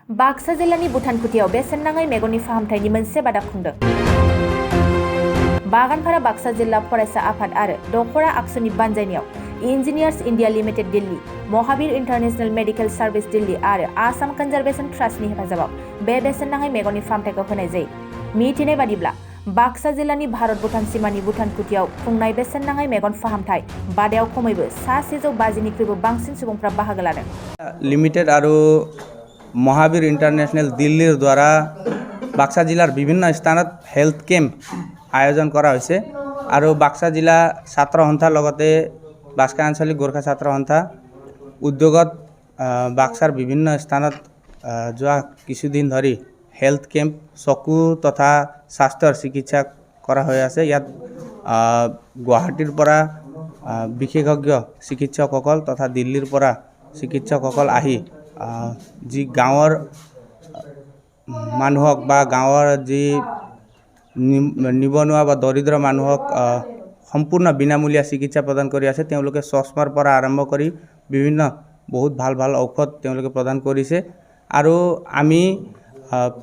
बाक्सा जिल्लानि भुटानकुटियाव बेसेन नाङै मेगननि फाहामथायनि मोनसे बादा खुंदों। बागानपारा बाक्सा जिल्ला फरायसा आफाद आरो दखरा आक्सुनि बानजायनायाव engineers India limited Delhi, Mahavir international medical service Delhi आरो आसाम कन्जारभेशन ट्रास्टनि हेफाजाबाव बे बेसेन नाङै मेगननि फाहामथायखौ होनाय जायो। मिथिनाय बादिब्ला बाक्सा जिल्लानि भारत भुटान सीमानि भुटानकुटियाव खुंनाय बेसेन नाङै मेगन फाहामथाय बादायाव खमैबो 750निख्रुइबो बांसिन सुबुंफ्रा बाहागो लादों। लिमिटेड आरो महावीर इन्टारनेशनेल दिल्लीर द्वारा बाक्सा जिलार विभिन्न स्थाনত हेल्थ कैम्प आयोजन करा होइसे आरो बाक्सा जिला छात्र सन्थार लगते बाक्सा आंचलिक गोरखा छात्र सन्था उद्योगत बाक्सार विभिन्न स्थाনত जोआ किछुदिन धरि हेल्थ कैम्प चकु तथा स्वास्थ्यर चिकित्सा करा होय आछे। यात गुवाहाटीर परा विशेषज्ञ चिकित्सकসকল तथा दिल्लीर परा चिकित्सकসকল आहि जी गाँवर मानुहक बा गाँवर जी निबनुआ बा दरिद्र मानुहक सम्पूर्ण विनामूल्य चिकित्सा प्रदान करि आछे। तेओलोके चश्मार परा आरम्भ करि विभिन्न बहुत भाल भाल औषध तेओलोके प्रदान करिছে आरो आमी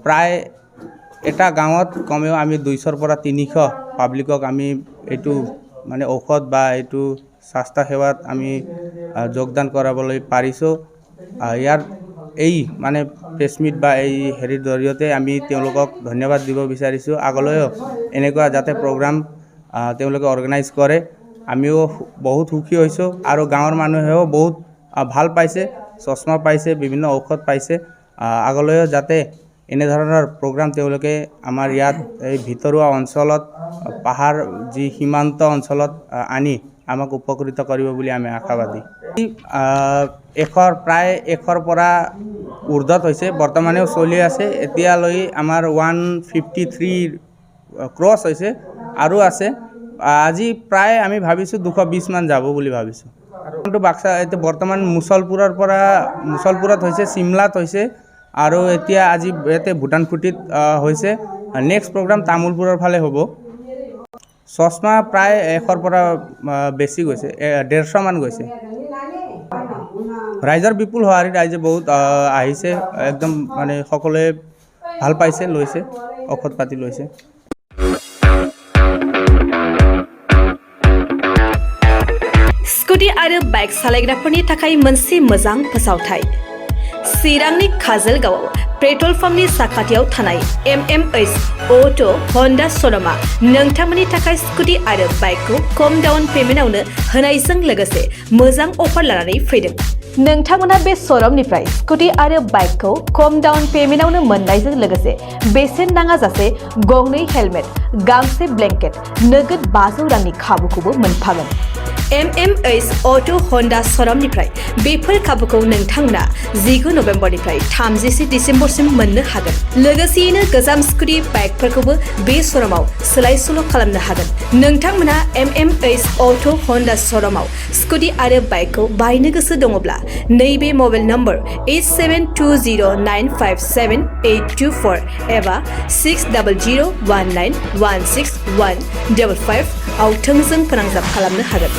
प्राय एटा गाँवत कमेও आमी 200 পৰা 300 पाब्लिকক आमी एटु माने औषध बा एटु स्वास्थ्य सेवात आमी योगदान कराবলৈ পাৰিছো। यार এই মানে প্ৰেছমিট বা এই হেৰিৰ জৰিয়তে আমি তেওঁলোকক ধন্যবাদ দিব বিচাৰিছোঁ। আগলৈও এনেকুৱা যাতে প্ৰগ্ৰাম তেওঁলোকে অৰ্গেনাইজ কৰে আমিও বহুত সুখী হৈছোঁ আৰু গাঁৱৰ মানুহেও বহুত ভাল পাইছে, চশমা পাইছে, বিভিন্ন ঔষধ পাইছে। আগলৈও যাতে এনে ধৰণৰ প্ৰগ্ৰাম তেওঁলোকে আমাৰ ইয়াত এই ভিতৰুৱা অঞ্চলত পাহাৰ যি সীমান্ত অঞ্চলত আনি আমাক উপকৃত কৰিব বুলি আমি আশাবাদী। প্ৰায় 100ৰ পৰা ঊৰ্ধত হৈছে, বৰ্তমানেও চলি আছে। এতিয়ালৈ আমাৰ 153 ক্ৰছ হৈছে আৰু আছে। আজি প্ৰায় আমি ভাবিছোঁ 220 মান যাব বুলি ভাবিছোঁ। কিন্তু বাক্সা এতিয়া বৰ্তমান মুছলপুৰত হৈছে, চিমলাত হৈছে আৰু এতিয়া আজি ইয়াতে ভুটানকুটিত হৈছে। নেক্সট প্ৰগ্ৰাম তামুলপুৰৰ ফালে হ'ব। চশমা প্ৰায় 100ৰ পৰা বেছি গৈছে, 150 মান গৈছে। ৰাইজৰ বিপুল হোৱাৰি ৰাইজে বহুত আহিছে, একদম মানে সকলোৱে ভাল পাইছে, লৈছে, ঔষধ পাতি লৈছে। स्कुटी आरो बाइक सालायग्राफोरनि थाखाय मोनसे मोजां फोसावथाय। चिरांनि काजलगावआव पेट्रल पाम्पनि साखाथियाव थानाय MMH अटो हन्डा श'रुमआ नोंथांमोननि थाखाय स्कुटी आरो बाइकखौ खम डाउन पेमेन्टआवनो होनायजों लोगोसे मोजां अफार लानानै फैदों। नोंथांमोना बे श'रुमनिफ्राय स्कुटी आरो बाइकखौ खम डाउन पेमेन्टआवनो मोननायजों लोगोसे बेसेन नाङाजासे गंनै हेलमेट, गांसे ब्लेंकेट, नोगोद 500 रांनि खाबुखौबो मोनफागोन। MMH अटो हन्डा श'रुमनिफ्राय बेफोर खाबुखौ नोंथांमोना 19 नभेम्बरनिफ्राय 30 डिसेम्बरसिम मोननो हागोन। लोगोसेयैनो गोजाम स्कुटी बाइकफोरखौबो बे श'रुमाव सोलाय सोल' खालामनो हागोन। नोंथांमोना MMH अटो हन्डा श'रुमाव स्कुटी आरो बाइकखौ बायनो गोसो दङब्ला नैबे मबाइल नम्बर 8720957824 एबा 6001916155 आव थोंजों फोनांजाब खालामनो हागोन।